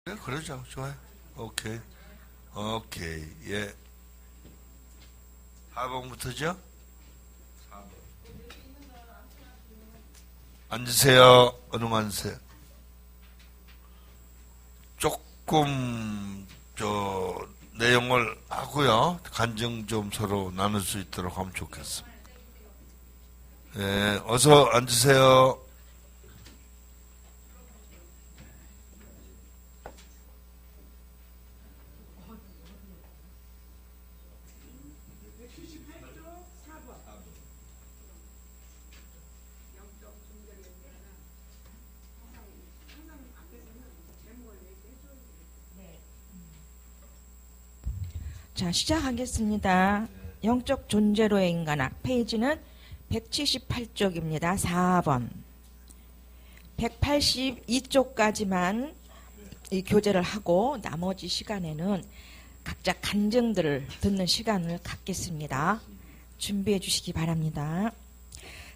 네, 그러죠. 좋아요. 오케이. 오케이. 예. 4번부터죠? 앉으세요. 얼른 앉으세요. 조금, 내용을 하고요. 간증 좀 서로 나눌 수 있도록 하면 좋겠습니다. 예, 어서 앉으세요. 자, 시작하겠습니다. 영적 존재로의 인간학 페이지는 178쪽입니다. 4번. 182쪽까지만 이 교재를 하고 나머지 시간에는 각자 간증들을 듣는 시간을 갖겠습니다. 준비해 주시기 바랍니다.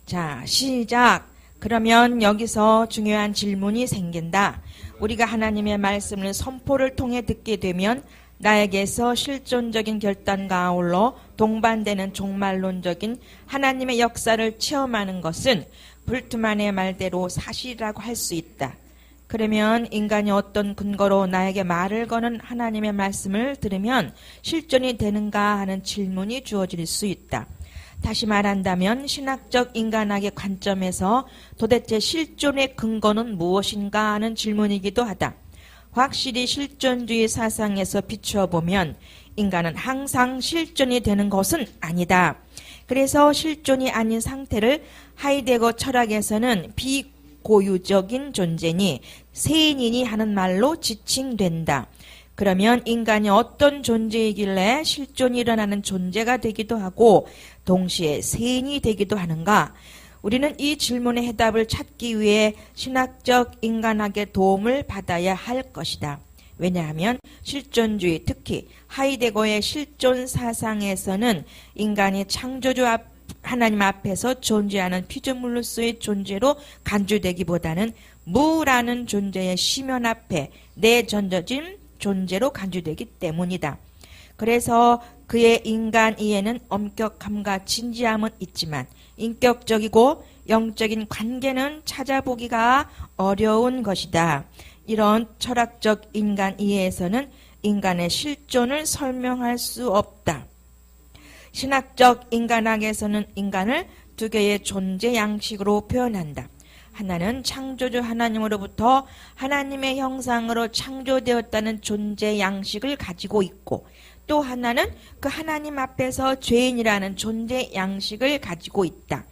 자, 시작. 그러면 여기서 중요한 질문이 생긴다. 우리가 하나님의 말씀을 선포를 통해 듣게 되면 나에게서 실존적인 결단과 아울러 동반되는 종말론적인 하나님의 역사를 체험하는 것은 불트만의 말대로 사실이라고 할 수 있다. 그러면 인간이 어떤 근거로 나에게 말을 거는 하나님의 말씀을 들으면 실존이 되는가 하는 질문이 주어질 수 있다. 다시 말한다면 신학적 인간학의 관점에서 도대체 실존의 근거는 무엇인가 하는 질문이기도 하다. 확실히 실존주의 사상에서 비추어보면 인간은 항상 실존이 되는 것은 아니다. 그래서 실존이 아닌 상태를 하이데거 철학에서는 비고유적인 존재니 세인이니 하는 말로 지칭된다. 그러면 인간이 어떤 존재이길래 실존이 일어나는 존재가 되기도 하고 동시에 세인이 되기도 하는가? 우리는 이 질문의 해답을 찾기 위해 신학적 인간학의 도움을 받아야 할 것이다. 왜냐하면 실존주의, 특히 하이데거의 실존 사상에서는 인간이 창조주 하나님 앞에서 존재하는 피조물로서의 존재로 간주되기보다는 무라는 존재의 심연 앞에 내던져진 존재로 간주되기 때문이다. 그래서 그의 인간 이해는 엄격함과 진지함은 있지만 인격적이고 영적인 관계는 찾아보기가 어려운 것이다. 이런 철학적 인간 이해에서는 인간의 실존을 설명할 수 없다. 신학적 인간학에서는 인간을 두 개의 존재 양식으로 표현한다. 하나는 창조주 하나님으로부터 하나님의 형상으로 창조되었다는 존재 양식을 가지고 있고 또 하나는 그 하나님 앞에서 죄인이라는 존재 양식을 가지고 있다.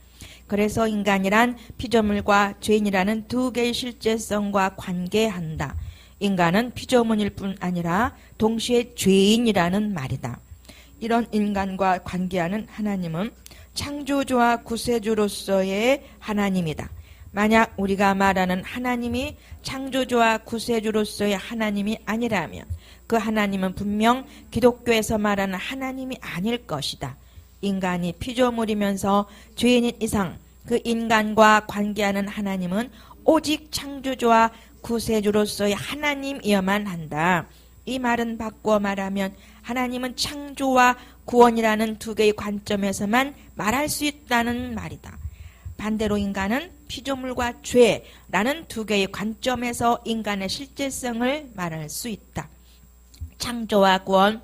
그래서 인간이란 피조물과 죄인이라는 두 개의 실제성과 관계한다. 인간은 피조물일 뿐 아니라 동시에 죄인이라는 말이다. 이런 인간과 관계하는 하나님은 창조주와 구세주로서의 하나님이다. 만약 우리가 말하는 하나님이 창조주와 구세주로서의 하나님이 아니라면 그 하나님은 분명 기독교에서 말하는 하나님이 아닐 것이다. 인간이 피조물이면서 죄인인 이상 그 인간과 관계하는 하나님은 오직 창조주와 구세주로서의 하나님이어야만 한다. 이 말은 바꾸어 말하면 하나님은 창조와 구원이라는 두 개의 관점에서만 말할 수 있다는 말이다. 반대로 인간은 피조물과 죄라는 두 개의 관점에서 인간의 실제성을 말할 수 있다. 창조와 구원,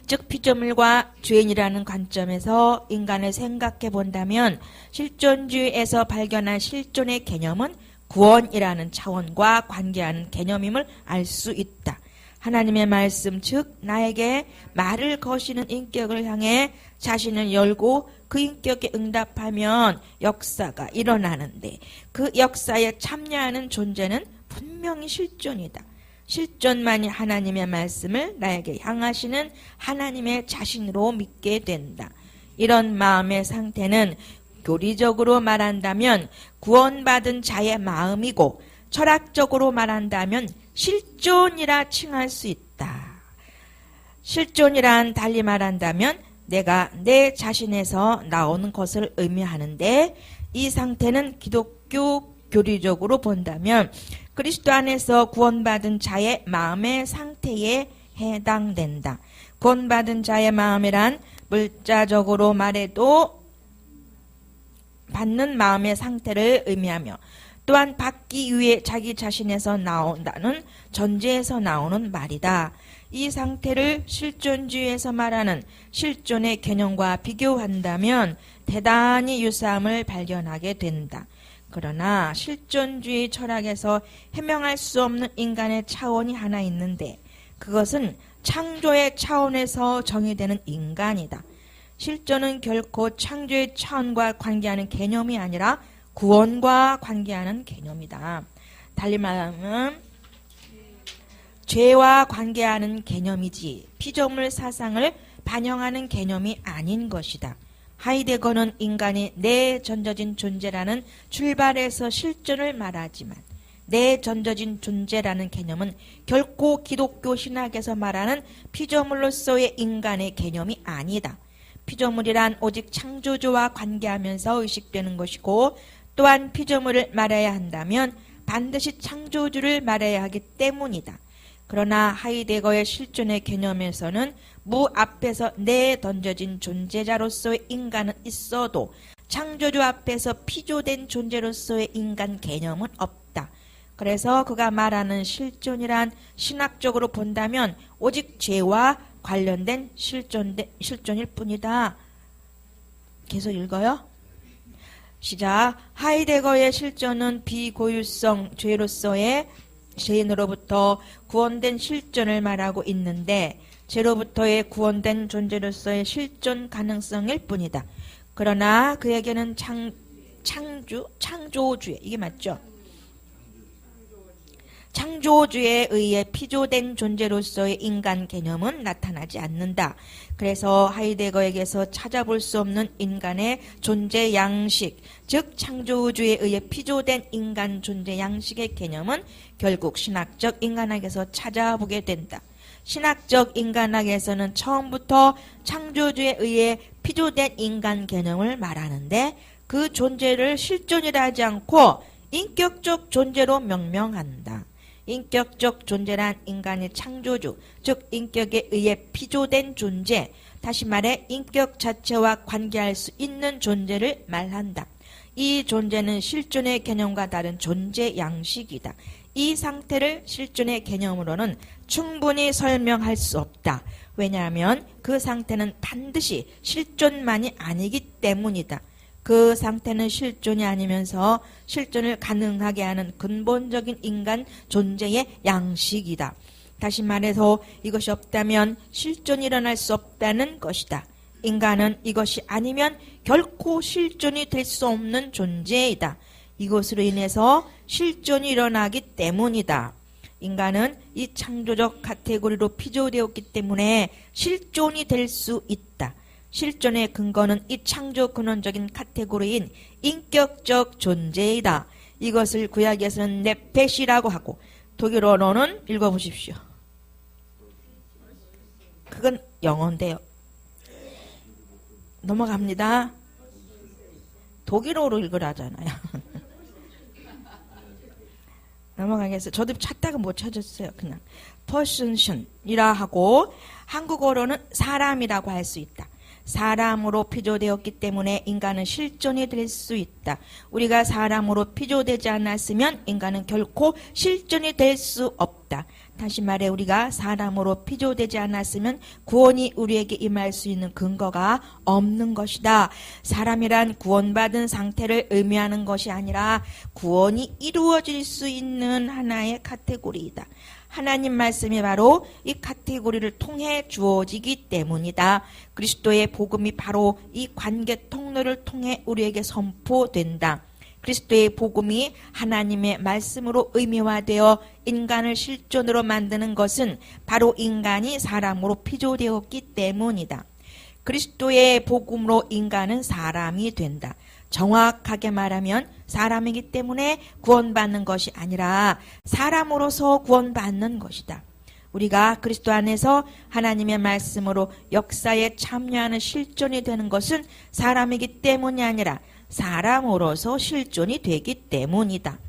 즉 피조물과 죄인이라는 관점에서 인간을 생각해 본다면 실존주의에서 발견한 실존의 개념은 구원이라는 차원과 관계하는 개념임을 알 수 있다. 하나님의 말씀, 즉 나에게 말을 거시는 인격을 향해 자신을 열고 그 인격에 응답하면 역사가 일어나는데 그 역사에 참여하는 존재는 분명히 실존이다. 실존만이 하나님의 말씀을 나에게 향하시는 하나님의 자신으로 믿게 된다. 이런 마음의 상태는 교리적으로 말한다면 구원받은 자의 마음이고 철학적으로 말한다면 실존이라 칭할 수 있다. 실존이란 달리 말한다면 내가 내 자신에서 나오는 것을 의미하는데 이 상태는 기독교 교리적으로 본다면 그리스도 안에서 구원받은 자의 마음의 상태에 해당된다. 구원받은 자의 마음이란 물자적으로 말해도 받는 마음의 상태를 의미하며 또한 받기 위해 자기 자신에서 나온다는 전제에서 나오는 말이다. 이 상태를 실존주의에서 말하는 실존의 개념과 비교한다면 대단히 유사함을 발견하게 된다. 그러나 실존주의 철학에서 해명할 수 없는 인간의 차원이 하나 있는데 그것은 창조의 차원에서 정의되는 인간이다. 실존은 결코 창조의 차원과 관계하는 개념이 아니라 구원과 관계하는 개념이다. 달리 말하면 죄와 관계하는 개념이지 피조물 사상을 반영하는 개념이 아닌 것이다. 하이데거는 인간이 내전져진 존재라는 출발에서 실존을 말하지만 내전져진 존재라는 개념은 결코 기독교 신학에서 말하는 피조물로서의 인간의 개념이 아니다. 피조물이란 오직 창조주와 관계하면서 의식되는 것이고 또한 피조물을 말해야 한다면 반드시 창조주를 말해야 하기 때문이다. 그러나 하이데거의 실존의 개념에서는 무 앞에서 내던져진 존재자로서의 인간은 있어도 창조주 앞에서 피조된 존재로서의 인간 개념은 없다. 그래서 그가 말하는 실존이란 신학적으로 본다면 오직 죄와 관련된 실존일 뿐이다. 계속 읽어요. 시작. 하이데거의 실존은 비고유성 죄로서의 죄인으로부터 구원된 실존을 말하고 있는데 죄로부터의 구원된 존재로서의 실존 가능성일 뿐이다. 그러나 그에게는 창조주의 이게 맞죠? 창조주에 의해 피조된 존재로서의 인간 개념은 나타나지 않는다. 그래서 하이데거에게서 찾아볼 수 없는 인간의 존재 양식, 즉 창조주에 의해 피조된 인간 존재 양식의 개념은 결국 신학적 인간학에서 찾아보게 된다. 신학적 인간학에서는 처음부터 창조주에 의해 피조된 인간 개념을 말하는데 그 존재를 실존이라 하지 않고 인격적 존재로 명명한다. 인격적 존재란 인간의 창조주, 즉 인격에 의해 피조된 존재, 다시 말해 인격 자체와 관계할 수 있는 존재를 말한다. 이 존재는 실존의 개념과 다른 존재 양식이다. 이 상태를 실존의 개념으로는 충분히 설명할 수 없다. 왜냐하면 그 상태는 반드시 실존만이 아니기 때문이다. 그 상태는 실존이 아니면서 실존을 가능하게 하는 근본적인 인간 존재의 양식이다. 다시 말해서 이것이 없다면 실존이 일어날 수 없다는 것이다. 인간은 이것이 아니면 결코 실존이 될 수 없는 존재이다. 이것으로 인해서 실존이 일어나기 때문이다. 인간은 이 창조적 카테고리로 피조되었기 때문에 실존이 될 수 있다. 실존의 근거는 이 창조 근원적인 카테고리인 인격적 존재이다. 이것을 구약에서는 네펫이라고 하고 독일어로는 읽어보십시오. 그건 영어인데요. 넘어갑니다. 독일어로 읽으라잖아요. 넘어가겠어요. 저도 찾다가 못 찾았어요. 그냥 person이라 하고 한국어로는 사람이라고 할 수 있다. 사람으로 피조되었기 때문에 인간은 실존이 될 수 있다. 우리가 사람으로 피조되지 않았으면 인간은 결코 실존이 될 수 없다. 다시 말해 우리가 사람으로 피조되지 않았으면 구원이 우리에게 임할 수 있는 근거가 없는 것이다. 사람이란 구원받은 상태를 의미하는 것이 아니라 구원이 이루어질 수 있는 하나의 카테고리이다. 하나님 말씀이 바로 이 카테고리를 통해 주어지기 때문이다. 그리스도의 복음이 바로 이 관계 통로를 통해 우리에게 선포된다. 그리스도의 복음이 하나님의 말씀으로 의미화되어 인간을 실존으로 만드는 것은 바로 인간이 사람으로 피조되었기 때문이다. 그리스도의 복음으로 인간은 사람이 된다. 정확하게 말하면 사람이기 때문에 구원받는 것이 아니라 사람으로서 구원받는 것이다. 우리가 그리스도 안에서 하나님의 말씀으로 역사에 참여하는 실존이 되는 것은 사람이기 때문이 아니라 사람으로서 실존이 되기 때문이다.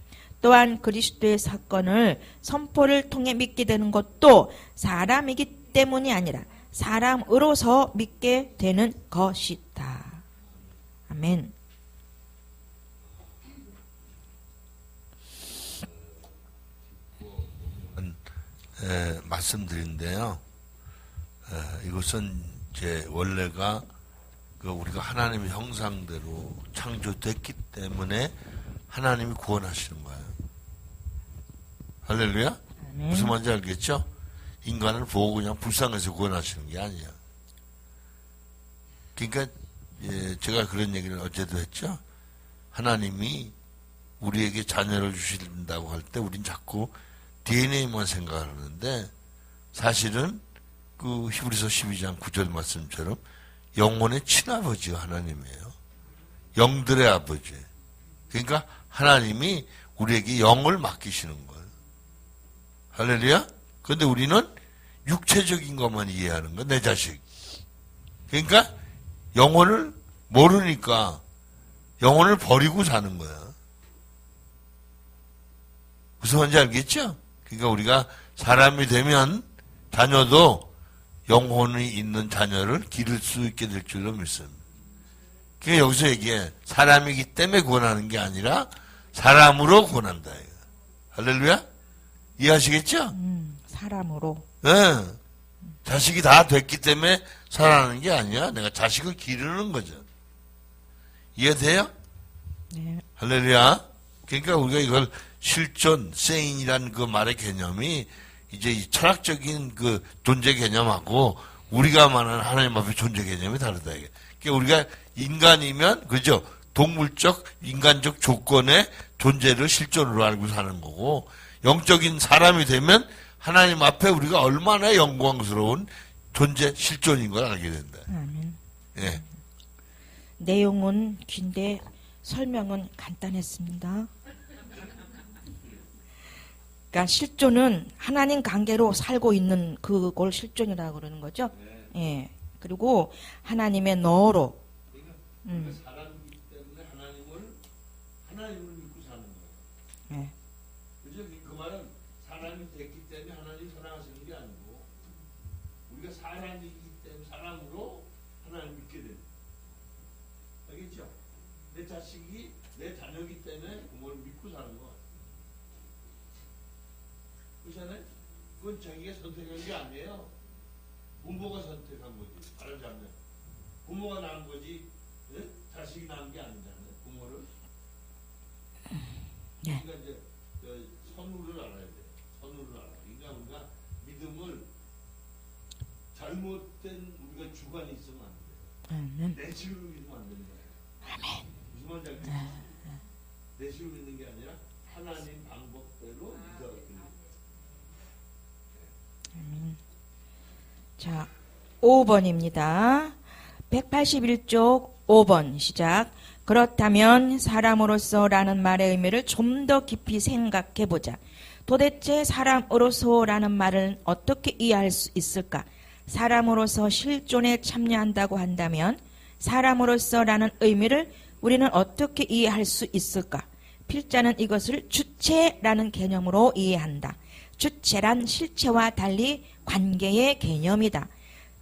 또한 그리스도의 사건을 선포를 통해 믿게 되는 것도 사람이기 때문이 아니라 사람으로서 믿게 되는 것이다. 아멘. 말씀드린데요. 이것은 이제 원래가 우리가 하나님의 형상대로 창조됐기 때문에 하나님이 구원하시는 거예요. 할렐루야? 아멘. 무슨 말인지 알겠죠? 인간을 보고 그냥 불쌍해서 구원하시는 게 아니야. 그러니까 제가 그런 얘기를 어제도 했죠. 하나님이 우리에게 자녀를 주신다고 할 때 우린 자꾸 DNA만 생각을 하는데 사실은 그 히브리서 12장 9절 말씀처럼 영혼의 친아버지가 하나님이에요. 영들의 아버지. 그러니까 하나님이 우리에게 영을 맡기시는 거예요. 할렐루야? 그런데 우리는 육체적인 것만 이해하는 거야. 내 자식. 그러니까 영혼을 모르니까 영혼을 버리고 사는 거야. 무슨 말인지 알겠죠? 그러니까 우리가 사람이 되면 자녀도 영혼이 있는 자녀를 기를 수 있게 될 줄로 믿습니다. 그러니까 여기서 얘기해. 사람이기 때문에 구원하는 게 아니라 사람으로 구원한다. 할렐루야? 이해하시겠죠? 사람으로. 네. 자식이 다 됐기 때문에 살아나는 게 아니야. 내가 자식을 기르는 거죠. 이해돼요? 네. 할렐루야. 그러니까 우리가 이걸 실존, 세인이라는 그 말의 개념이 이제 이 철학적인 그 존재 개념하고 우리가 말하는 하나님 앞에 존재 개념이 다르다. 이게. 그러니까 우리가 인간이면, 그죠? 동물적, 인간적 조건의 존재를 실존으로 알고 사는 거고, 영적인 사람이 되면 하나님 앞에 우리가 얼마나 영광스러운 존재, 실존인 걸 알게 된다. 아멘. 예. 내용은 긴데 설명은 간단했습니다. 그러니까 실존은 하나님 관계로 살고 있는 그걸 실존이라고 그러는 거죠. 예. 그리고 하나님의 너로. 사람이기 때문에 하나님을 믿고 사는 거예요. 예. 그죠? 그 말은 사람이 됐기 때문에 하나님 사랑하시는 게 아니고 우리가 사람이기 때문에 사람으로 하나님 믿게 되는 거예요. 알겠죠? 내 자식이 내 자녀이기 때문에 부모를 믿고 사는 거. 그렇잖아요? 그건 자기가 선택한 게 아니에요. 부모가 선택한 거지. 말하자면 부모가 낳은 거지. 네? 자식이 낳은 게 아니잖아요. 부모를. 네. 그러니까 이제 선우를 알아야 돼. 선우를 알아. 그러니까 우리가 믿음을 잘못된 우리가 주관이 있으면 안 돼. 아멘. 내 식으로 믿으면 안 되는 거야. 아멘. 무슨 말인지 알겠지? 내 식으로 믿는 게 아니라 하나님 방법대로 믿어야 돼. 자, 5번입니다. 181쪽 5번 시작. 그렇다면 사람으로서라는 말의 의미를 좀 더 깊이 생각해 보자. 도대체 사람으로서라는 말을 어떻게 이해할 수 있을까? 사람으로서 실존에 참여한다고 한다면 사람으로서라는 의미를 우리는 어떻게 이해할 수 있을까? 필자는 이것을 주체라는 개념으로 이해한다. 주체란 실체와 달리 관계의 개념이다.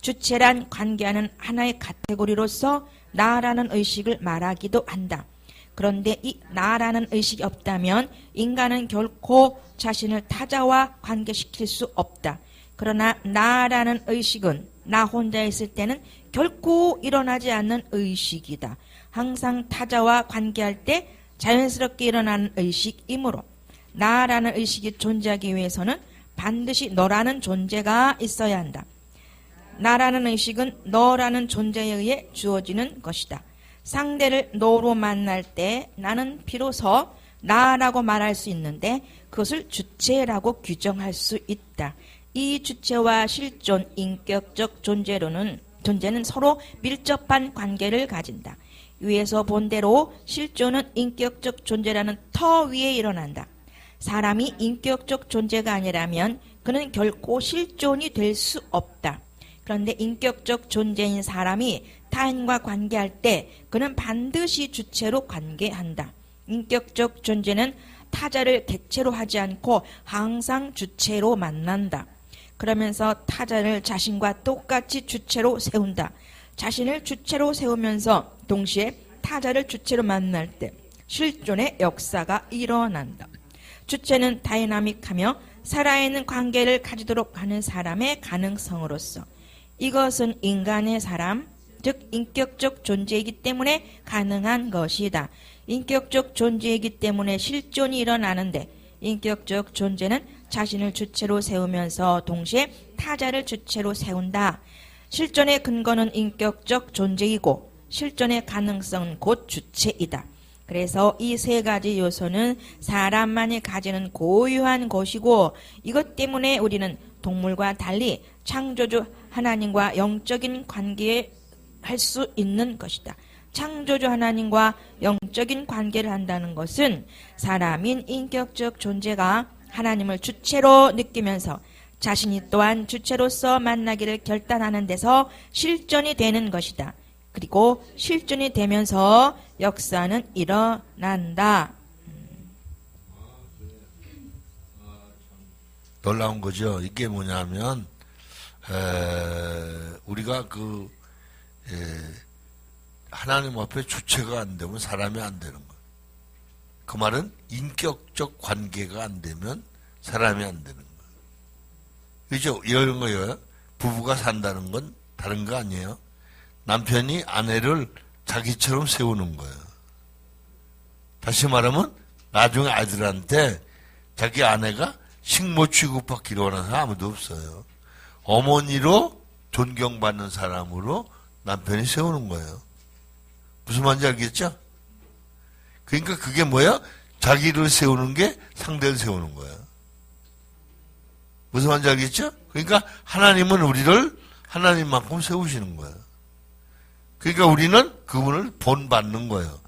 주체란 관계하는 하나의 카테고리로서 나라는 의식을 말하기도 한다. 그런데 이 나라는 의식이 없다면 인간은 결코 자신을 타자와 관계시킬 수 없다. 그러나 나라는 의식은 나 혼자 있을 때는 결코 일어나지 않는 의식이다. 항상 타자와 관계할 때 자연스럽게 일어나는 의식이므로 나라는 의식이 존재하기 위해서는 반드시 너라는 존재가 있어야 한다. 나라는 의식은 너라는 존재에 의해 주어지는 것이다. 상대를 너로 만날 때 나는 비로소 나라고 말할 수 있는데 그것을 주체라고 규정할 수 있다. 이 주체와 실존, 인격적 존재는 서로 밀접한 관계를 가진다. 위에서 본 대로 실존은 인격적 존재라는 터 위에 일어난다. 사람이 인격적 존재가 아니라면 그는 결코 실존이 될 수 없다. 그런데 인격적 존재인 사람이 타인과 관계할 때 그는 반드시 주체로 관계한다. 인격적 존재는 타자를 객체로 하지 않고 항상 주체로 만난다. 그러면서 타자를 자신과 똑같이 주체로 세운다. 자신을 주체로 세우면서 동시에 타자를 주체로 만날 때 실존의 역사가 일어난다. 주체는 다이나믹하며 살아있는 관계를 가지도록 하는 사람의 가능성으로서 이것은 인간의 사람, 즉 인격적 존재이기 때문에 가능한 것이다. 인격적 존재이기 때문에 실존이 일어나는데 인격적 존재는 자신을 주체로 세우면서 동시에 타자를 주체로 세운다. 실존의 근거는 인격적 존재이고 실존의 가능성은 곧 주체이다. 그래서 이 세 가지 요소는 사람만이 가지는 고유한 것이고 이것 때문에 우리는 동물과 달리 창조주 하나님과 영적인 관계에 할 수 있는 것이다. 창조주 하나님과 영적인 관계를 한다는 것은 사람인 인격적 존재가 하나님을 주체로 느끼면서 자신이 또한 주체로서 만나기를 결단하는 데서 실존이 되는 것이다. 그리고 실존이 되면서 역사는 일어난다. 놀라운 거죠. 이게 뭐냐면 우리가 하나님 앞에 주체가 안 되면 사람이 안 되는 거예요. 그 말은 인격적 관계가 안 되면 사람이 안 되는 거예요. 그죠? 이런 거예요. 부부가 산다는 건 다른 거 아니에요. 남편이 아내를 자기처럼 세우는 거예요. 다시 말하면 나중에 아이들한테 자기 아내가 식모 취급받기를 원하는 사람 아무도 없어요. 어머니로 존경받는 사람으로 남편이 세우는 거예요. 무슨 말인지 알겠죠? 그러니까 그게 뭐야? 자기를 세우는 게 상대를 세우는 거예요. 무슨 말인지 알겠죠? 그러니까 하나님은 우리를 하나님만큼 세우시는 거예요. 그러니까 우리는 그분을 본받는 거예요.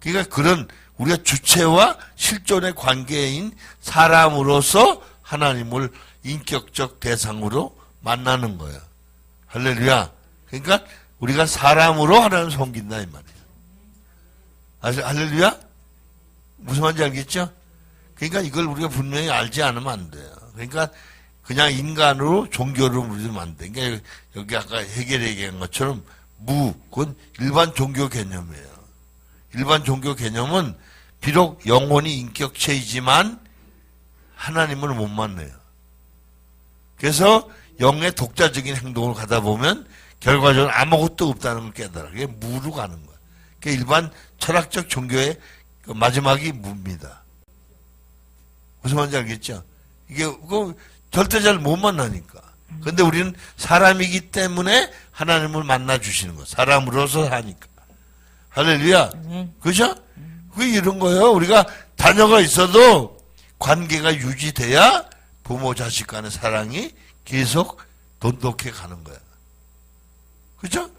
그러니까 그런 우리가 주체와 실존의 관계인 사람으로서 하나님을 인격적 대상으로 만나는 거예요. 할렐루야. 그러니까 우리가 사람으로 하나님을 섬긴다 이 말이에요. 할렐루야? 무슨 말인지 알겠죠? 그러니까 이걸 우리가 분명히 알지 않으면 안 돼요. 그러니까 그냥 인간으로 종교를 물으면 안 돼. 그러니까 여기 아까 해결 얘기한 것처럼 그건 일반 종교 개념이에요. 일반 종교 개념은 비록 영혼이 인격체이지만 하나님을 못 만나요. 그래서 영의 독자적인 행동을 가다 보면 결과적으로 아무것도 없다는 걸 깨달아. 그게 무로 가는 거야. 그게 일반 철학적 종교의 마지막이 무입니다. 무슨 말인지 알겠죠? 이게 절대 잘 못 만나니까. 근데 우리는 사람이기 때문에 하나님을 만나 주시는 거. 사람으로서 하니까. 할렐루야. 그죠? 그게 이런 거예요. 우리가 자녀가 있어도 관계가 유지돼야 부모 자식 간의 사랑이 계속 돈독해 가는 거야. 그죠?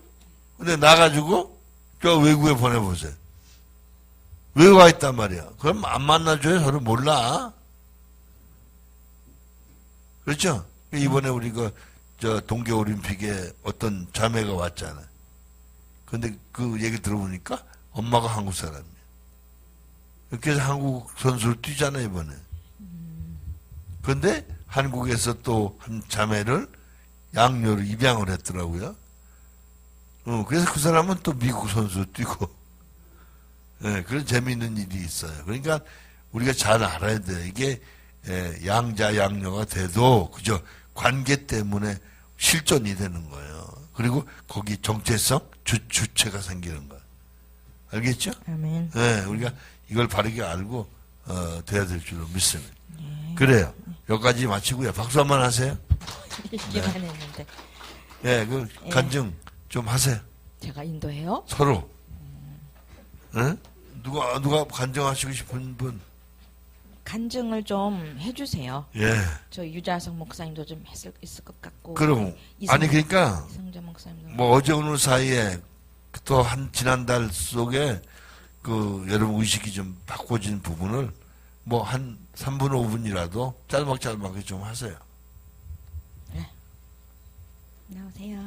근데 나가지고 저 외국에 보내보세요. 외국 와 있단 말이야. 그럼 안 만나줘요? 서로 몰라. 그렇죠? 이번에 우리 저 동계올림픽에 어떤 자매가 왔잖아요. 근데 그 얘기 들어보니까 엄마가 한국 사람이에요. 그래서 한국 선수를 뛰잖아요, 이번에. 근데 한국에서 또 한 자매를 양녀로 입양을 했더라고요. 그래서 그 사람은 또 미국 선수 뛰고, 예, 그런 재미있는 일이 있어요. 그러니까 우리가 잘 알아야 돼요. 이게, 양자, 양녀가 돼도, 그죠? 관계 때문에 실존이 되는 거예요. 그리고 거기 정체성, 주체가 생기는 거예요. 알겠죠? 아멘. 예, 우리가 이걸 바르게 알고, 돼야 될 줄로 믿습니다. 그래요. 여기까지 마치고요. 박수 한번 하세요. 얘기만 했는데. 예, 간증 좀 하세요. 제가 인도해요? 서로. 응? 누가 간증하시고 싶은 분? 간증을 좀 해주세요. 예. 저 유자성 목사님도 좀 있을 것 같고. 그럼, 아니, 그러니까, 이성재 목사님도. 뭐, 어제 오늘 사이에, 또 지난달 속에, 여러분 의식이 좀 바꿔진 부분을, 뭐, 한 3분, 5분이라도 짤막짤막하게 좀 하세요. 네. 나오세요.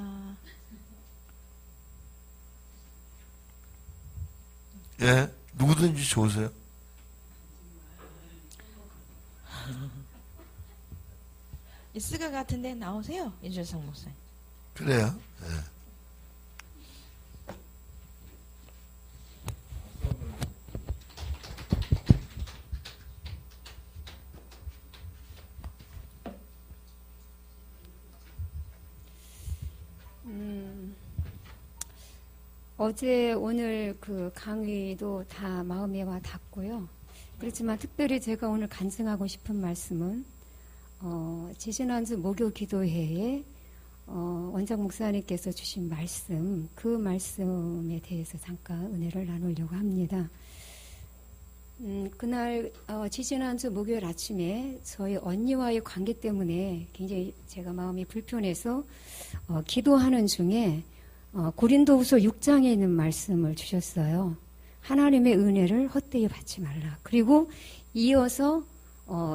예, 누구든지 좋으세요. 있을 것 같은데 나오세요, 이준석 목사님. 그래요. 예. 어제 오늘 그 강의도 다 마음에 와 닿고요. 그렇지만 특별히 제가 오늘 간증하고 싶은 말씀은 지지난주 목요 기도회에 원장 목사님께서 주신 말씀, 그 말씀에 대해서 잠깐 은혜를 나누려고 합니다. 그날 지지난주 목요일 아침에 저희 언니와의 관계 때문에 굉장히 제가 마음이 불편해서 기도하는 중에 고린도후서 6장에 있는 말씀을 주셨어요. 하나님의 은혜를 헛되이 받지 말라. 그리고 이어서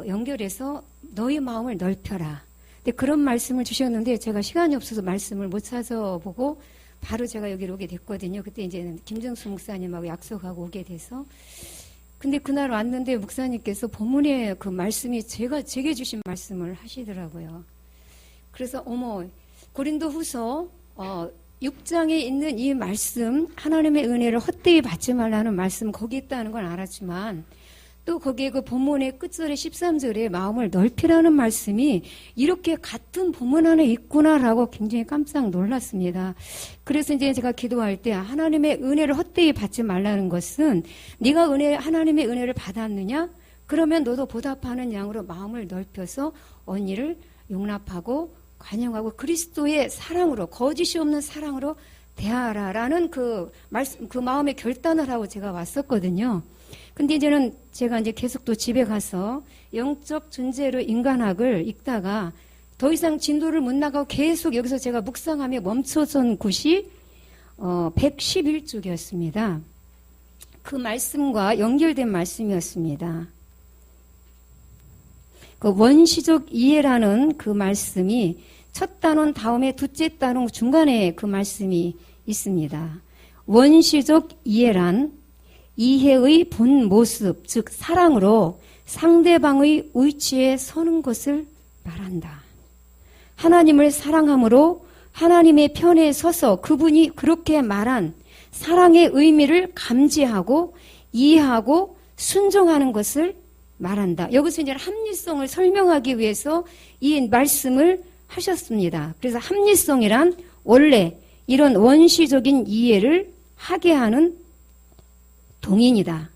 연결해서 너희 마음을 넓혀라. 근데 그런 말씀을 주셨는데 제가 시간이 없어서 말씀을 못 찾아보고 바로 제가 여기로 오게 됐거든요. 그때 이제 김정수 목사님하고 약속하고 오게 돼서 근데 그날 왔는데 목사님께서 본문에 그 말씀이 제게 주신 말씀을 하시더라고요. 그래서 고린도후서 6장에 있는 이 말씀, 하나님의 은혜를 헛되이 받지 말라는 말씀 거기 있다는 건 알았지만 또 거기에 그 본문의 끝절에 13절에 마음을 넓히라는 말씀이 이렇게 같은 본문 안에 있구나라고 굉장히 깜짝 놀랐습니다. 그래서 이제 제가 기도할 때 하나님의 은혜를 헛되이 받지 말라는 것은 네가 하나님의 은혜를 받았느냐? 그러면 너도 보답하는 양으로 마음을 넓혀서 언니를 용납하고 관용하고 그리스도의 사랑으로 거짓이 없는 사랑으로 대하라라는 그 말씀, 그 마음의 결단을 하고 제가 왔었거든요. 근데 이제는 제가 이제 계속 또 집에 가서 영적 존재로 인간학을 읽다가 더 이상 진도를 못 나가고 계속 여기서 제가 묵상하며 멈춰선 곳이 111쪽이었습니다. 그 말씀과 연결된 말씀이었습니다. 그 원시적 이해라는 그 말씀이 첫 단원 다음에 둘째 단원 중간에 그 말씀이 있습니다. 원시적 이해란 이해의 본 모습, 즉 사랑으로 상대방의 위치에 서는 것을 말한다. 하나님을 사랑함으로 하나님의 편에 서서 그분이 그렇게 말한 사랑의 의미를 감지하고 이해하고 순종하는 것을 말한다. 여기서 이제 합리성을 설명하기 위해서 이 말씀을 하셨습니다. 그래서 합리성이란 원래 이런 원시적인 이해를 하게 하는 동인이다.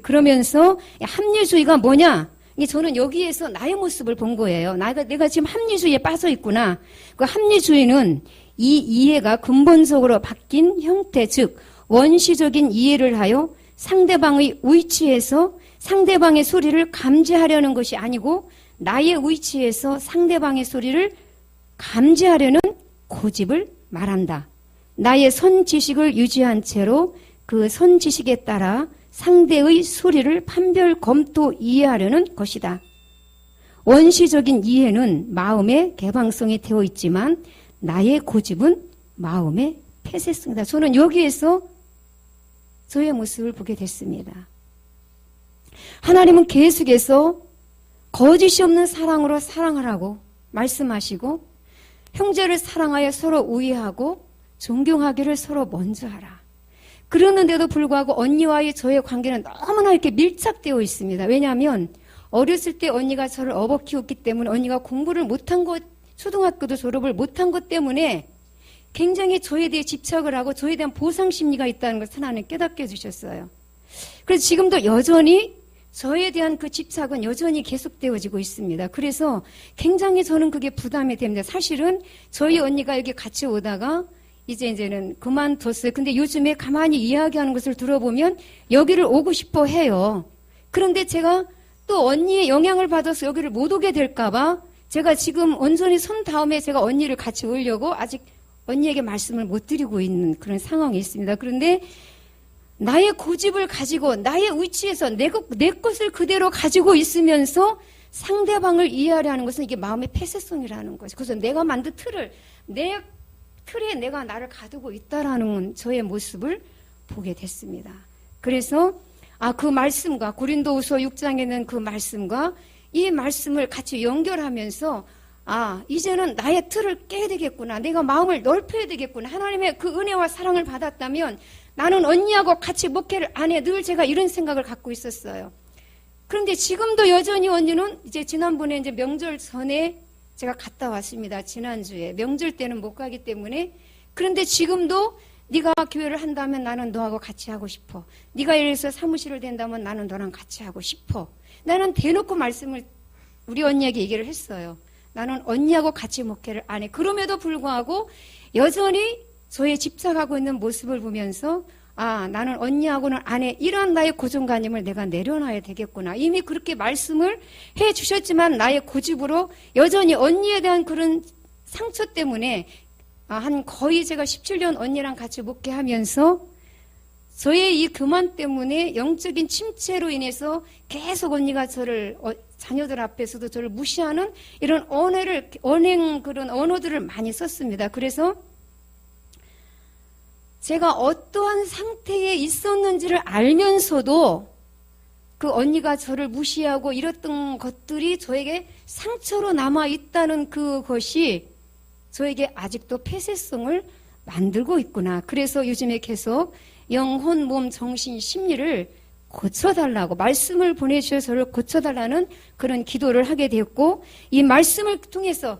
그러면서 합리주의가 뭐냐? 저는 여기에서 나의 모습을 본 거예요. 내가 지금 합리주의에 빠져 있구나. 그 합리주의는 이 이해가 근본적으로 바뀐 형태, 즉 원시적인 이해를 하여 상대방의 위치에서 상대방의 소리를 감지하려는 것이 아니고 나의 위치에서 상대방의 소리를 감지하려는 고집을 말한다. 나의 선지식을 유지한 채로 그 선지식에 따라 상대의 소리를 판별, 검토, 이해하려는 것이다. 원시적인 이해는 마음의 개방성이 되어 있지만 나의 고집은 마음의 폐쇄성이다. 저는 여기에서 저의 모습을 보게 됐습니다. 하나님은 계속해서 거짓이 없는 사랑으로 사랑하라고 말씀하시고 형제를 사랑하여 서로 우애하고 존경하기를 서로 먼저 하라. 그러는데도 불구하고 언니와의 저의 관계는 너무나 이렇게 밀착되어 있습니다. 왜냐하면 어렸을 때 언니가 저를 업어 키웠기 때문에 언니가 공부를 못한 것, 초등학교도 졸업을 못한 것 때문에 굉장히 저에 대해 집착을 하고 저에 대한 보상 심리가 있다는 것을 하나님 깨닫게 해주셨어요. 그래서 지금도 여전히 저에 대한 그 집착은 여전히 계속되어지고 있습니다. 그래서 굉장히 저는 그게 부담이 됩니다. 사실은 저희 언니가 여기 같이 오다가 이제는 그만뒀어요. 근데 요즘에 가만히 이야기하는 것을 들어보면 여기를 오고 싶어 해요. 그런데 제가 또 언니의 영향을 받아서 여기를 못 오게 될까봐 제가 지금 온전히 선 다음에 제가 언니를 같이 오려고 아직 언니에게 말씀을 못 드리고 있는 그런 상황이 있습니다. 그런데 나의 고집을 가지고 나의 위치에서 내 것을 그대로 가지고 있으면서 상대방을 이해하려 하는 것은 이게 마음의 폐쇄성이라는 거죠. 그래서 내가 만든 내 틀에 내가 나를 가두고 있다라는 저의 모습을 보게 됐습니다. 그래서 그 말씀과 고린도후서 6장에는 그 말씀과 이 말씀을 같이 연결하면서 이제는 나의 틀을 깨야 되겠구나. 내가 마음을 넓혀야 되겠구나. 하나님의 그 은혜와 사랑을 받았다면 나는 언니하고 같이 목회를 안 해. 늘 제가 이런 생각을 갖고 있었어요. 그런데 지금도 여전히 언니는 이제 지난번에 이제 명절 전에 제가 갔다 왔습니다. 지난주에. 명절 때는 못 가기 때문에. 그런데 지금도 네가 교회를 한다면 나는 너하고 같이 하고 싶어. 네가 예를 들어서 사무실을 된다면 나는 너랑 같이 하고 싶어. 나는 대놓고 말씀을 우리 언니에게 얘기를 했어요. 나는 언니하고 같이 목회를 안 해. 그럼에도 불구하고 여전히 저의 집착하고 있는 모습을 보면서 나는 언니하고는 안 해. 이러한 나의 고정관념을 내가 내려놔야 되겠구나. 이미 그렇게 말씀을 해 주셨지만 나의 고집으로 여전히 언니에 대한 그런 상처 때문에 한 거의 제가 17년 언니랑 같이 목회하면서 저의 이 교만 때문에 영적인 침체로 인해서 계속 언니가 저를 자녀들 앞에서도 저를 무시하는 이런 그런 언어들을 많이 썼습니다. 그래서 제가 어떠한 상태에 있었는지를 알면서도 그 언니가 저를 무시하고 이랬던 것들이 저에게 상처로 남아 있다는 그것이 저에게 아직도 폐쇄성을 만들고 있구나. 그래서 요즘에 계속 영혼, 몸, 정신, 심리를 고쳐달라고 말씀을 보내주셔서 저를 고쳐달라는 그런 기도를 하게 되었고 이 말씀을 통해서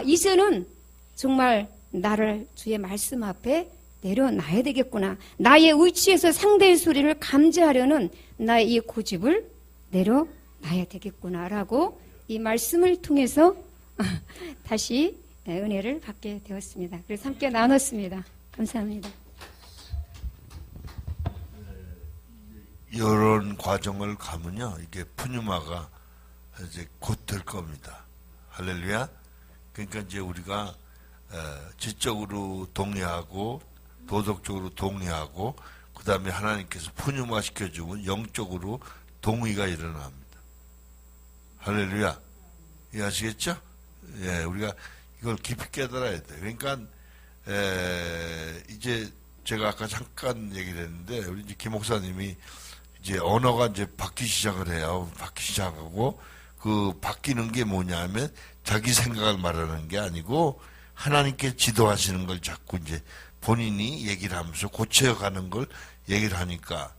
이제는 정말 나를 주의 말씀 앞에 내려놔야 되겠구나. 나의 위치에서 상대의 소리를 감지하려는 나의 이 고집을 내려놔야 되겠구나라고 이 말씀을 통해서 다시 은혜를 받게 되었습니다. 그래서 함께 나눴습니다. 감사합니다. 이런 과정을 가면요, 이게 푸뉴마가 이제 곧 될 겁니다. 할렐루야. 그러니까 이제 우리가 지적으로 동의하고 도덕적으로 동의하고 그 다음에 하나님께서 푸뉴마 시켜주면 영적으로 동의가 일어납니다. 할렐루야. 이해하시겠죠? 예, 우리가 이걸 깊이 깨달아야 돼요. 그러니까 이제 제가 아까 잠깐 얘기를 했는데 우리 이제 김 목사님이 이제 언어가 이제 바뀌기 시작을 해요. 바뀌기 시작하고 그 바뀌는 게 뭐냐면 자기 생각을 말하는 게 아니고 하나님께 지도하시는 걸 자꾸 이제 본인이 얘기를 하면서 고쳐가는 걸 얘기를 하니까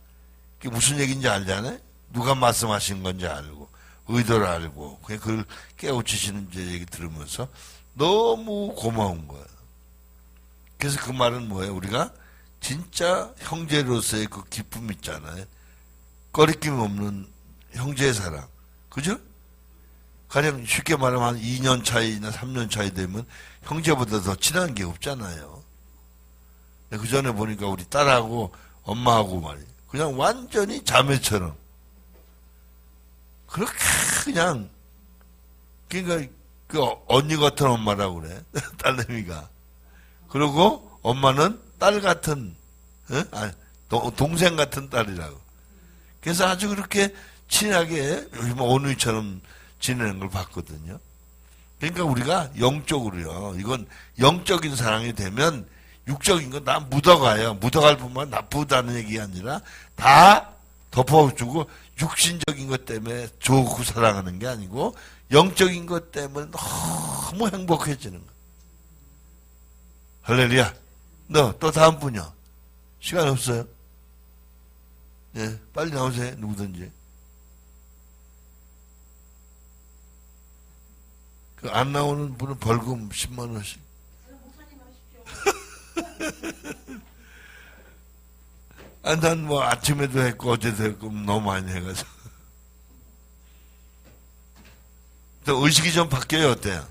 그게 무슨 얘기인지 알잖아요. 누가 말씀하신 건지 알고 의도를 알고 그냥 그걸 깨우치시는 이제 얘기 들으면서 너무 고마운 거예요. 그래서 그 말은 뭐예요? 우리가 진짜 형제로서의 그 기쁨 있잖아요. 꺼리낌 없는 형제의 사랑. 그죠? 가령 쉽게 말하면 한 2년 차이나 3년 차이 되면 형제보다 더 친한 게 없잖아요. 그 전에 보니까 우리 딸하고 엄마하고 말이에요. 그냥 완전히 자매처럼. 그렇게 그냥, 그러니까 그 언니 같은 엄마라고 그래. 딸내미가. 그리고 엄마는 딸 같은, 동생 같은 딸이라고. 그래서 아주 그렇게 친하게 요즘 언니처럼 지내는 걸 봤거든요. 그러니까 우리가 영적으로요. 이건 영적인 사랑이 되면 육적인 건 다 묻어가요. 묻어갈 뿐만 나쁘다는 얘기가 아니라 다 덮어주고 육신적인 것 때문에 좋고 사랑하는 게 아니고 영적인 것 때문에 너무 행복해지는 거. 할렐루야. 너 또 다음 분이요. 시간 없어요. 예, 빨리 나오세요. 누구든지. 그 안 나오는 분은 벌금 10만 원씩. 난 뭐 아침에도 했고 어제도 했고 너무 많이 해가지고. 또 의식이 좀 바뀌어요. 어때요?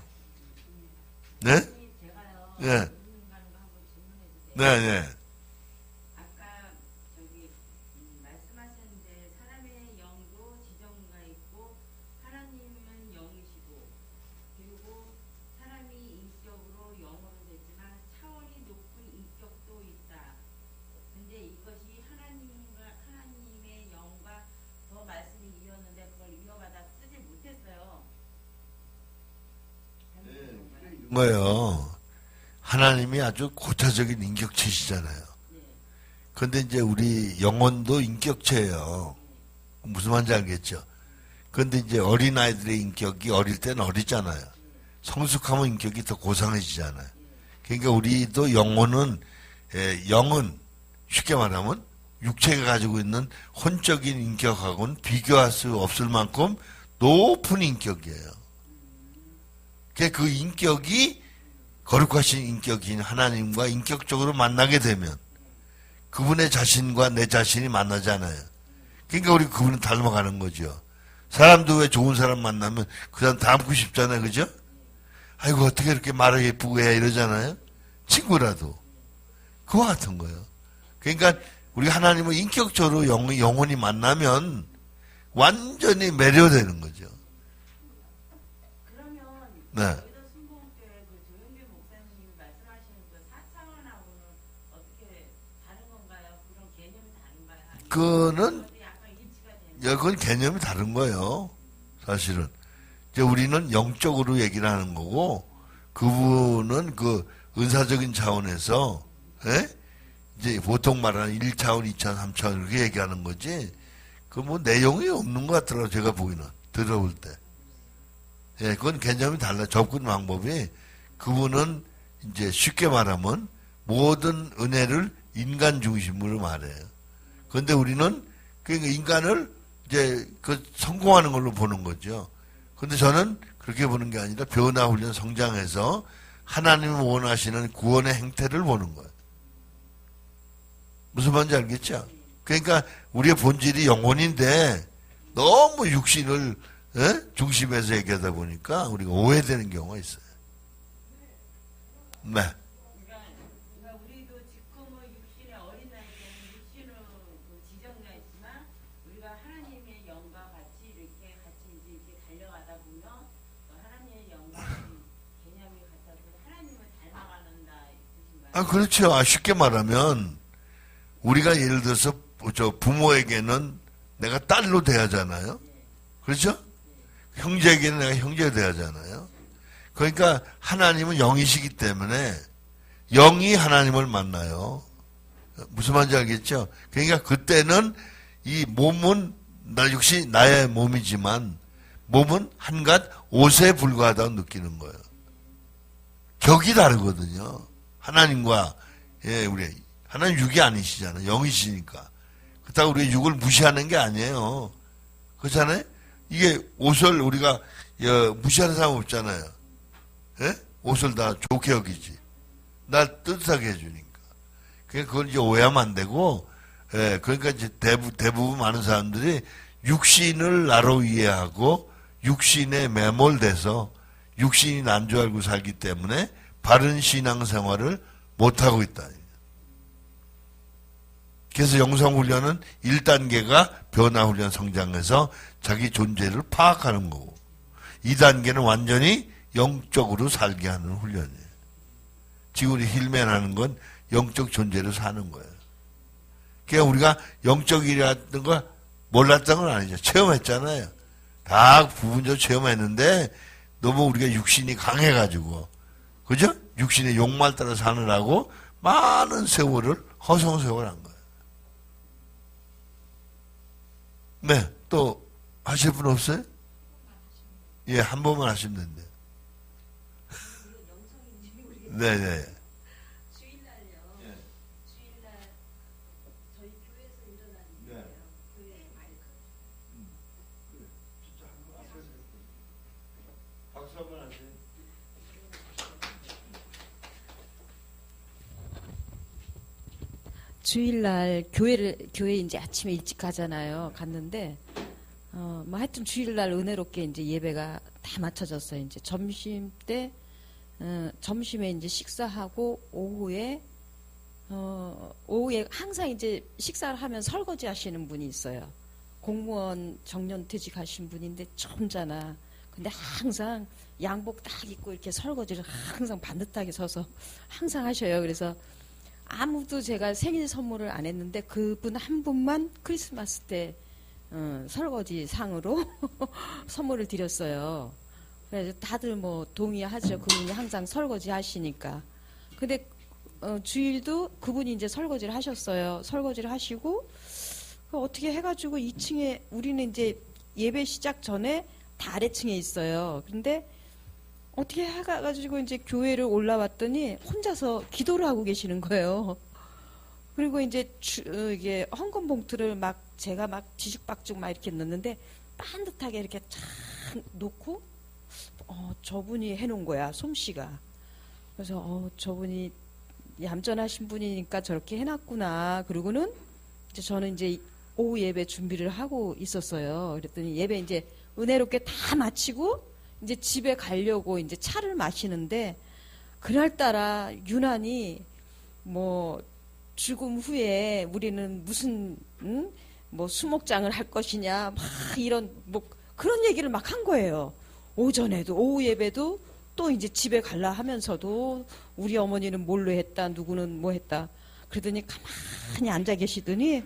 네? 네. 네, 네. 아까 저기 말씀하셨는데 사람의 영도 지정과 있고 하나님은 영이시고 그리고 사람이 인격으로 영으로 되지만 차원이 높은 인격도 있다. 근데 이것이 하나님의 영과 더 말씀이 이었는데 그걸 이어받아 쓰지 못했어요. 뭐예요? 하나님이 아주 고차적인 인격체시잖아요. 근데 이제 우리 영혼도 인격체예요. 무슨 말인지 알겠죠? 근데 이제 어린아이들의 인격이 어릴 때는 어리잖아요. 성숙하면 인격이 더 고상해지잖아요. 그러니까 우리도 영혼은, 영은 쉽게 말하면 육체가 가지고 있는 혼적인 인격하고는 비교할 수 없을 만큼 높은 인격이에요. 그 인격이 거룩하신 인격인 하나님과 인격적으로 만나게 되면 그분의 자신과 내 자신이 만나잖아요. 그러니까 우리 그분을 닮아가는 거죠. 사람도 왜 좋은 사람 만나면 그 사람 닮고 싶잖아요. 그죠? 아이고 어떻게 이렇게 말을 예쁘고 해 이러잖아요. 친구라도. 그와 같은 거예요. 그러니까 우리 하나님을 인격적으로 영혼이 만나면 완전히 매료되는 거죠. 그러면 네. 여기서 순복음교회 그 조영길 목사님이 말씀하시는 그 4차원하고는 어떻게 다른 건가요? 그런 개념이 다른가요? 그거는 약간 일치가 되는 그건 개념이 다른 거예요. 사실은. 이제 우리는 영적으로 얘기를 하는 거고, 그분은 그 은사적인 차원에서, 이제 보통 말하는 1차원, 2차원, 3차원 이렇게 얘기하는 거지, 그 뭐 내용이 없는 것 같더라고요. 제가 보기는. 들어볼 때. 그건 개념이 달라요. 접근 방법이. 그분은 이제 쉽게 말하면 모든 은혜를 인간 중심으로 말해요. 그런데 우리는 그러니까 인간을 이제 그 성공하는 걸로 보는 거죠. 근데 저는 그렇게 보는 게 아니라 변화 훈련 성장해서 하나님이 원하시는 구원의 행태를 보는 거예요. 무슨 말인지 알겠죠? 그러니까 우리의 본질이 영혼인데 너무 육신을 중심에서 얘기하다 보니까 우리가 오해되는 경우가 있어요. 네. 그러니까 우리도 지금은 육신의 어린 나이 때는 육신은 그 지정되어 있지만 우리가 하나님의 영과 같이 이렇게 이제 이렇게 달려가다 보면 또 하나님의 영과 개념이 같아서 하나님을 닮아가는다 이 뜻인가요? 그렇죠. 쉽게 말하면 우리가 예를 들어서 부모에게는 내가 딸로 대하잖아요. 그렇죠? 형제에게는 내가 형제가 대하잖아요. 그러니까 하나님은 영이시기 때문에 영이 하나님을 만나요. 무슨 말인지 알겠죠? 그러니까 그때는 이 몸은 역시 나의 몸이지만 몸은 한갓 옷에 불과하다고 느끼는 거예요. 격이 다르거든요. 하나님과 우리 하나님 육이 아니시잖아요. 영이시니까. 그렇다고 우리가 육을 무시하는 게 아니에요. 그렇잖아요? 이게 옷을 우리가 무시하는 사람 없잖아요. 옷을 다 좋게 여기지. 날 뜨뜻하게 해주니까. 그걸 이제 오해하면 안 되고, 그러니까 이제 대부분 많은 사람들이 육신을 나로 이해하고 육신에 매몰돼서 육신이 난 줄 알고 살기 때문에 바른 신앙생활을 못하고 있다. 그래서 영성훈련은 1단계가 변화훈련 성장해서 자기 존재를 파악하는 거고 2단계는 완전히 영적으로 살게 하는 훈련이에요. 지금 우리 힐맨 하는 건 영적 존재로 사는 거예요. 그러니까 우리가 영적이라는 걸 몰랐던 건 아니죠. 체험했잖아요. 다 부분적으로 체험했는데 너무 우리가 육신이 강해가지고 그죠? 육신의 욕망 따라 사느라고 많은 세월을 허송세월 한 거예요. 네, 또 하실 분 없어요? 예, 한 번만 하시면 된대. 네네. 주일날요. 주일날 저희 교회에서 일어난 일이에요. 교회 마이크. 박수 한번 하세요. 주일날 교회 이제 아침에 일찍 가잖아요. 갔는데 뭐 하여튼 주일날 은혜롭게 이제 예배가 다 맞춰졌어요. 이제 점심 때 점심에 이제 식사하고 오후에 항상 이제 식사를 하면 설거지 하시는 분이 있어요. 공무원 정년퇴직 하신 분인데 점잖아. 근데 항상 양복 딱 입고 이렇게 설거지를 항상 반듯하게 서서 항상 하셔요. 그래서 아무도 제가 생일 선물을 안 했는데 그분 한 분만 크리스마스 때 설거지 상으로 선물을 드렸어요. 그래서 다들 뭐 동의하죠. 그분이 항상 설거지 하시니까. 근데 주일도 그분이 이제 설거지를 하셨어요. 설거지를 하시고 어떻게 해가지고 2층에 우리는 이제 예배 시작 전에 다 아래층에 있어요. 근데 어떻게 해가지고 이제 교회를 올라왔더니 혼자서 기도를 하고 계시는 거예요. 그리고 이제 이게 헌금 봉투를 막 제가 막 뒤죽박죽 막 이렇게 넣는데 반듯하게 이렇게 쫙 놓고 저분이 해놓은 거야, 솜씨가. 그래서 저분이 얌전하신 분이니까 저렇게 해놨구나. 그리고는 이제 저는 이제 오후 예배 준비를 하고 있었어요. 그랬더니 예배 이제 은혜롭게 다 마치고 이제 집에 가려고 이제 차를 마시는데 그날따라 유난히 뭐 죽음 후에 우리는 무슨 뭐 수목장을 할 것이냐 막 이런 뭐 그런 얘기를 막 한 거예요. 오전에도 오후 예배도 또 이제 집에 갈라 하면서도 우리 어머니는 뭘로 했다 누구는 뭐 했다 그러더니 가만히 앉아 계시더니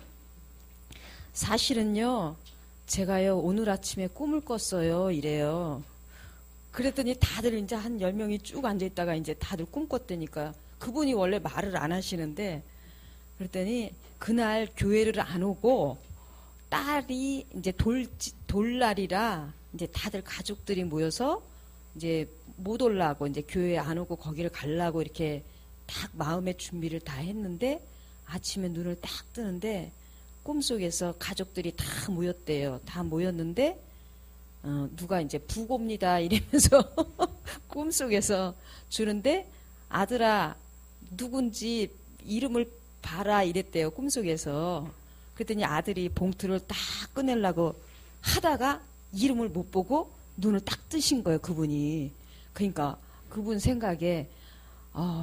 사실은요 제가요 오늘 아침에 꿈을 꿨어요 이래요. 그랬더니 다들 이제 한 10명이 쭉 앉아 있다가 이제 다들 꿈 꿨다니까. 그분이 원래 말을 안 하시는데 그랬더니 그날 교회를 안 오고 딸이 이제 돌날이라 이제 다들 가족들이 모여서 이제 못 올라고 이제 교회 안 오고 거기를 가려고 이렇게 딱 마음의 준비를 다 했는데 아침에 눈을 딱 뜨는데 꿈속에서 가족들이 다 모였대요. 다 모였는데 누가 이제 부고입니다 이러면서 꿈속에서 주는데 아들아 누군지 이름을 봐라 이랬대요. 꿈속에서. 그랬더니 아들이 봉투를 딱 꺼내려고 하다가 이름을 못 보고 눈을 딱 뜨신 거예요. 그분이. 그러니까 그분 생각에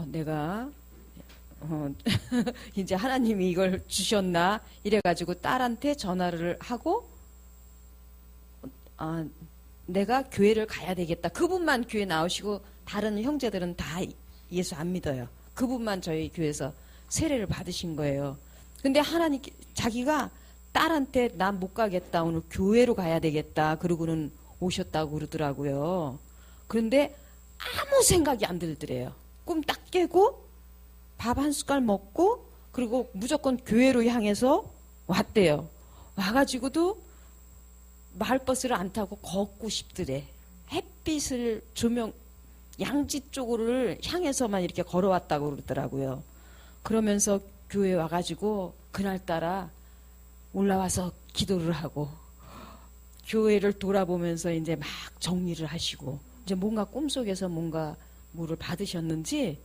내가 이제 하나님이 이걸 주셨나 이래가지고 딸한테 전화를 하고 내가 교회를 가야 되겠다. 그분만 교회 나오시고 다른 형제들은 다 예수 안 믿어요. 그분만 저희 교회에서 세례를 받으신 거예요. 근데 하나님 자기가 딸한테 난 못 가겠다. 오늘 교회로 가야 되겠다. 그러고는 오셨다고 그러더라고요. 그런데 아무 생각이 안 들더래요. 꿈 딱 깨고 밥 한 숟갈 먹고 그리고 무조건 교회로 향해서 왔대요. 와가지고도 마을버스를 안 타고 걷고 싶더래. 햇빛을 조명 양지 쪽으로 향해서만 이렇게 걸어왔다고 그러더라고요. 그러면서 교회 와가지고 그날따라 올라와서 기도를 하고 교회를 돌아보면서 이제 막 정리를 하시고 이제 뭔가 꿈속에서 뭔가 뭐를 받으셨는지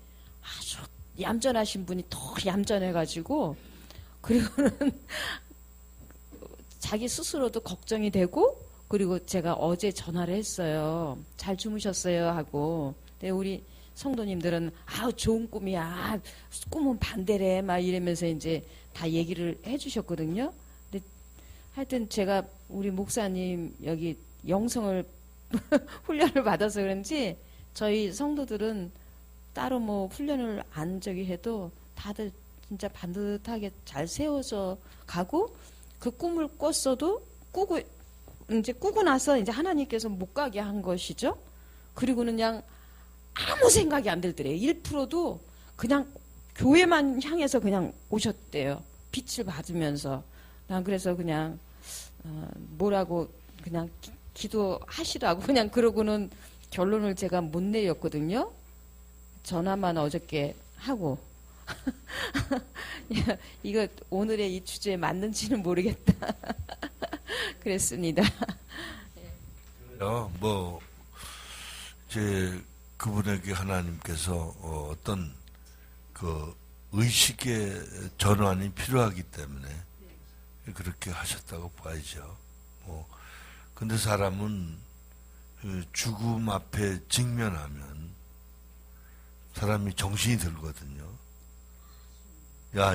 아주 얌전하신 분이 더 얌전해가지고 그리고는 자기 스스로도 걱정이 되고 그리고 제가 어제 전화를 했어요. 잘 주무셨어요 하고. 근데 우리 성도님들은 좋은 꿈이야. 꿈은 반대래 막 이러면서 이제 다 얘기를 해주셨거든요. 근데 하여튼 제가 우리 목사님 여기 영성을 훈련을 받아서 그런지 저희 성도들은 따로 뭐 훈련을 안 해도 다들 진짜 반듯하게 잘 세워져 가고 그 꿈을 꿨어도 꾸고 나서 이제 하나님께서 못 가게 한 것이죠. 그리고는 그냥 아무 생각이 안 들더래요. 1%도 그냥 교회만 향해서 그냥 오셨대요. 빛을 받으면서. 난 그래서 그냥 뭐라고 그냥 기도하시라고 그냥 그러고는 결론을 제가 못 내렸거든요. 전화만 어저께 하고 이거 오늘의 이 주제에 맞는지는 모르겠다. 그랬습니다. 뭐 이제 그분에게 하나님께서 어떤 그 의식의 전환이 필요하기 때문에 그렇게 하셨다고 봐야죠. 근데 사람은 그 죽음 앞에 직면하면 사람이 정신이 들거든요. 야,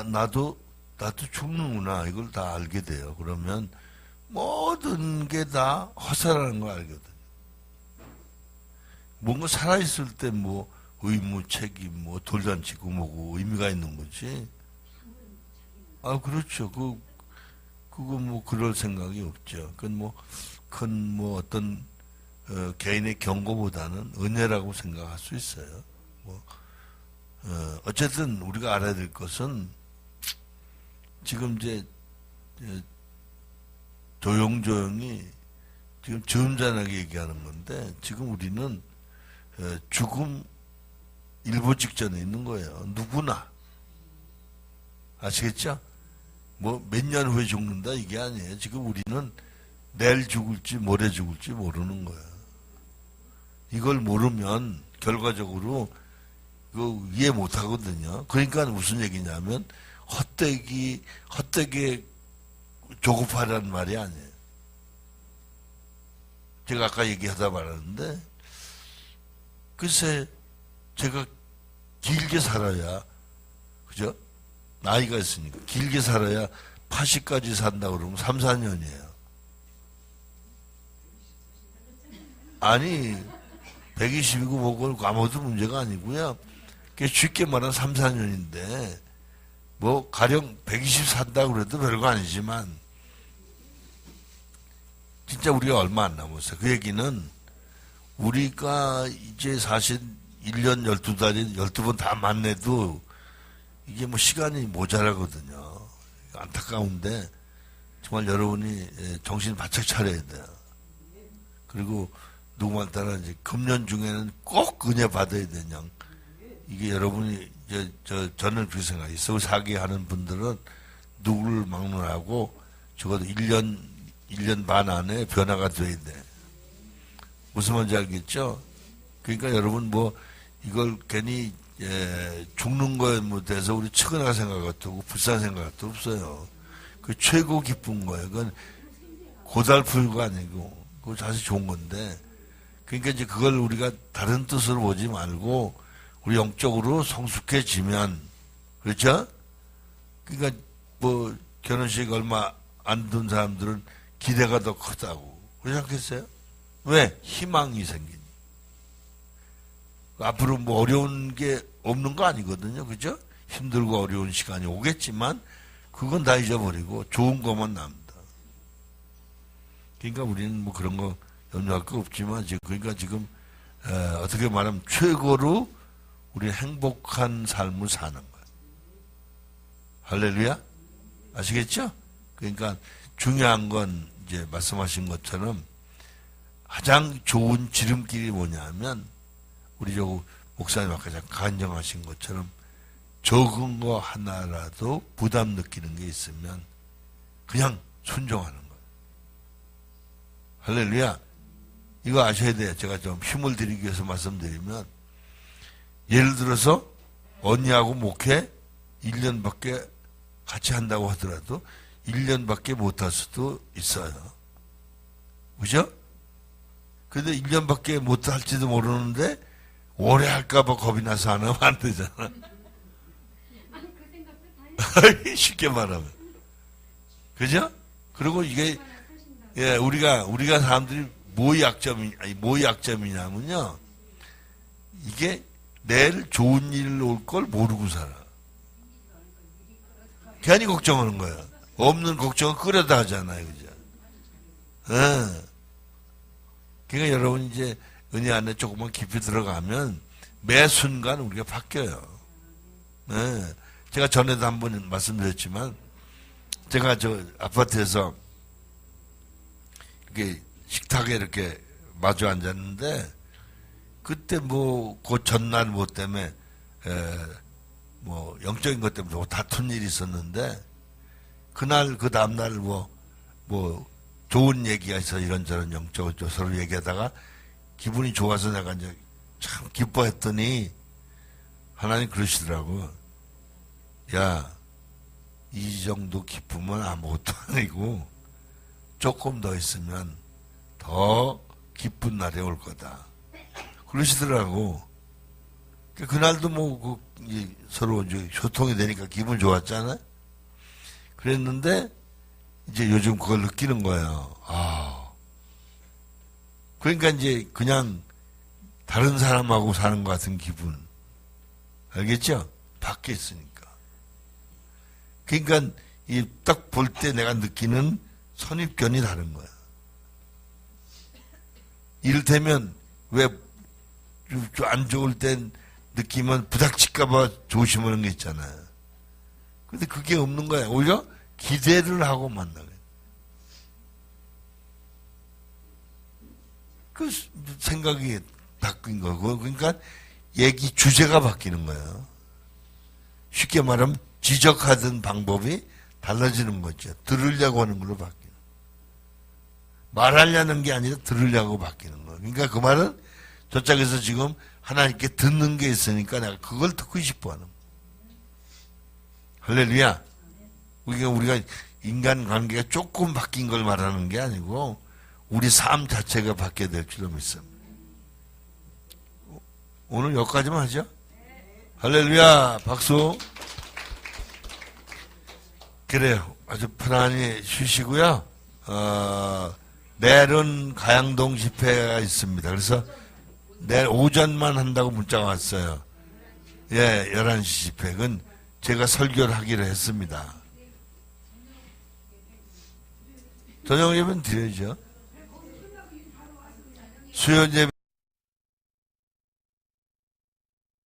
나도 죽는구나. 이걸 다 알게 돼요. 그러면 모든 게 다 헛살하는 걸 알거든요. 뭔가 살아있을 때 뭐 의무, 책임, 뭐 돌잔치고 뭐고 의미가 있는 거지. 그렇죠. 그거 뭐 그럴 생각이 없죠. 그건 뭐 어떤 개인의 경고보다는 은혜라고 생각할 수 있어요. 어쨌든 우리가 알아야 될 것은 지금 이제 조용조용히 지금 점잖하게 얘기하는 건데 지금 우리는 죽음 일보 직전에 있는 거예요. 누구나. 아시겠죠? 뭐 몇 년 후에 죽는다 이게 아니에요. 지금 우리는 내일 죽을지 모레 죽을지 모르는 거예요. 이걸 모르면 결과적으로 이해 못 하거든요. 그러니까 무슨 얘기냐면 헛되게 조급하라는 말이 아니에요. 제가 아까 얘기하다 말았는데 글쎄 제가 길게 살아야 그죠? 나이가 있으니까 길게 살아야 80까지 산다 그러면 3, 4년이에요. 아니 120이고 뭐고 아무것도 문제가 아니고요. 쉽게 말하면 3, 4년인데 뭐 가령 120 산다 그래도 별거 아니지만 진짜 우리가 얼마 안 남았어요. 그 얘기는 우리가 이제 사실 1년 12달이 12번 다 만나도 이게 뭐 시간이 모자라거든요. 안타까운데 정말 여러분이 정신 바짝 차려야 돼요. 그리고 누구만 따라 이제 금년 중에는 꼭 은혜 받아야 되냐. 이게 여러분이 저는 그 생각이 있어요. 사기하는 분들은 누구를 막론하고 적어도 1년 반 안에 변화가 돼야 돼. 무슨 말인지 알겠죠? 그러니까 여러분 뭐 이걸 괜히 죽는 거에 뭐 대해서 우리 측은하게 생각 같고 불쌍한 생각 같도 없어요. 그 최고 기쁜 거예요. 그건 고달프가 아니고 그거 사실 좋은 건데 그러니까 이제 그걸 우리가 다른 뜻으로 보지 말고 우리 영적으로 성숙해지면 그렇죠? 그러니까 뭐 결혼식 얼마 안 둔 사람들은 기대가 더 크다고 그렇지 않겠어요? 왜? 희망이 생기니. 앞으로 뭐 어려운 게 없는 거 아니거든요. 그죠? 힘들고 어려운 시간이 오겠지만 그건 다 잊어버리고 좋은 것만 남다. 그러니까 우리는 뭐 그런 거 염려할 거 없지만 그러니까 지금 어떻게 말하면 최고로 우리 행복한 삶을 사는 거예요. 할렐루야? 아시겠죠? 그러니까 중요한 건 이제 말씀하신 것처럼 가장 좋은 지름길이 뭐냐면 우리 저 목사님 아까 간증하신 것처럼 적은 거 하나라도 부담 느끼는 게 있으면 그냥 순종하는 거예요. 할렐루야. 이거 아셔야 돼요. 제가 좀 힘을 드리기 위해서 말씀드리면 예를 들어서 언니하고 목회 1년밖에 같이 한다고 하더라도 1년밖에 못 할 수도 있어요. 그죠? 근데 1년밖에 못 할지도 모르는데 오래 할까봐 겁이 나서 안 하면 안 되잖아. 쉽게 말하면. 그죠? 그리고 이게, 우리가 사람들이 뭐 약점이냐면요. 이게 내일 좋은 일 올 걸 모르고 살아. 괜히 걱정하는 거야. 없는 걱정은 끌어다 하잖아요. 그죠? 그러니까 여러분 이제 은혜 안에 조금만 깊이 들어가면 매 순간 우리가 바뀌어요. 제가 전에도 한번 말씀드렸지만 제가 저 아파트에서 이렇게 식탁에 이렇게 마주 앉았는데 그때 뭐 그 전날 뭐 때문에 뭐 영적인 것 때문에 뭐 다툰 일이 있었는데 그날 그 다음날 뭐 좋은 얘기가 있어 이런저런 영적으로 서로 얘기하다가 기분이 좋아서 내가 이제 참 기뻐했더니 하나님 그러시더라고. 야, 이 정도 기쁨은 아무것도 아니고 조금 더 있으면 더 기쁜 날이 올 거다. 그러시더라고. 그날도 뭐 서로 이제 소통이 되니까 기분 좋았잖아요. 그랬는데 이제 요즘 그걸 느끼는 거예요. 그러니까 이제 그냥 다른 사람하고 사는 것 같은 기분. 알겠죠? 밖에 있으니까. 그러니까 이 딱 볼 때 내가 느끼는 선입견이 다른 거야. 이를테면 왜 안 좋을 땐 느끼면 부닥칠까봐 조심하는 게 있잖아요. 근데 그게 없는 거야. 오히려 기대를 하고 만나게. 그 생각이 바뀐 거고, 그러니까 얘기 주제가 바뀌는 거예요. 쉽게 말하면 지적하던 방법이 달라지는 거죠. 들으려고 하는 걸로 바뀌는. 말하려는 게 아니라 들으려고 바뀌는 거예요. 그러니까 그 말은 저쪽에서 지금 하나님께 듣는 게 있으니까 내가 그걸 듣고 싶어 하는 거예요. 할렐루야. 우리가 인간관계가 조금 바뀐 걸 말하는 게 아니고 우리 삶 자체가 바뀌어야 될 줄로 믿습니다. 오늘 여기까지만 하죠. 할렐루야. 박수. 그래요. 아주 편안히 쉬시고요. 내일은 가양동 집회가 있습니다. 그래서 내일 오전만 한다고 문자가 왔어요. 예, 11시 집회. 그건 제가 설교를 하기로 했습니다. 저녁 예배는 드려야죠. 수요 예배